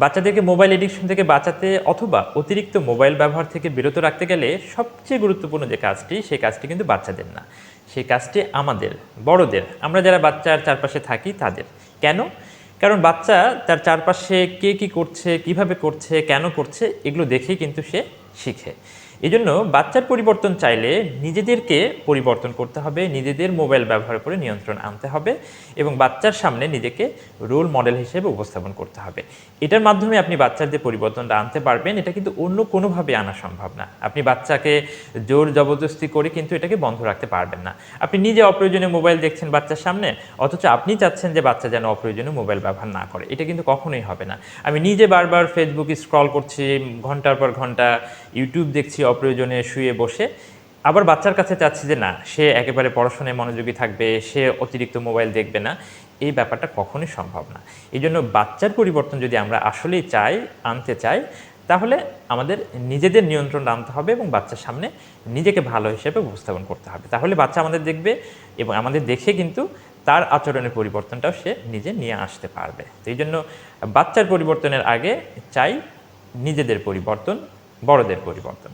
বাচ্চাদেরকে mobile addiction থেকে বাঁচাতে অথবা অতিরিক্ত মোবাইল ব্যবহার থেকে বিরত রাখতে গেলে সবচেয়ে গুরুত্বপূর্ণ যে কাজটি, সেই কাজটি কিন্তু বাচ্চাদের না। সেই কাজটি আমাদের, বড়দের, আমরা যারা বাচ্চার চারপাশে থাকি তাদের। কেন? কারণ বাচ্চা তার চারপাশে কে কী করছে, কিভাবে করছে, কেন করছে, এগুলো দেখেই কিন্তু সে শিখে। এজন্য বাচ্চার পরিবর্তন চাইলে নিজেদেরকে পরিবর্তন করতে হবে, নিজেদের মোবাইল ব্যবহার করে নিয়ন্ত্রণ আনতে হবে এবং বাচ্চার সামনে নিজেকে রোল মডেল হিসেবে উপস্থাপন করতে হবে। এটার মাধ্যমে আপনি বাচ্চাদের পরিবর্তনটা আনতে পারবেন। এটা কিন্তু অন্য কোনোভাবে আনা সম্ভব না। আপনি বাচ্চাকে জোর জবরদস্তি করে কিন্তু এটাকে বন্ধ রাখতে পারবেন না। আপনি নিজে অপ্রয়োজনীয় মোবাইল দেখছেন বাচ্চার সামনে, অথচ আপনি চাচ্ছেন যে বাচ্চা যেন অপ্রয়োজনীয় মোবাইল ব্যবহার না করে। এটা কিন্তু কখনোই হবে না। আমি নিজে বারবার ফেসবুক স্ক্রল করছি, ঘন্টার পর ঘন্টা ইউটিউব দেখছি অপ্রয়োজনে শুয়ে বসে, আবার বাচ্চার কাছে চাচ্ছি যে না, সে একেবারে পড়াশোনায় মনোযোগী থাকবে, সে অতিরিক্ত মোবাইল দেখবে না। এই ব্যাপারটা কখনোই সম্ভব না। এই জন্য বাচ্চার পরিবর্তন যদি আমরা আসলেই আনতে চাই, তাহলে আমাদের নিজেদের নিয়ন্ত্রণ আনতে হবে এবং বাচ্চার সামনে নিজেকে ভালো হিসেবে উপস্থাপন করতে হবে। তাহলে বাচ্চা আমাদের দেখবে এবং আমাদের দেখে কিন্তু তার আচরণের পরিবর্তনটাও সে নিজে নিয়ে আসতে পারবে। তো এই জন্য বাচ্চার পরিবর্তনের আগে চাই নিজেদের পরিবর্তন, বড়দের পরিবর্তন।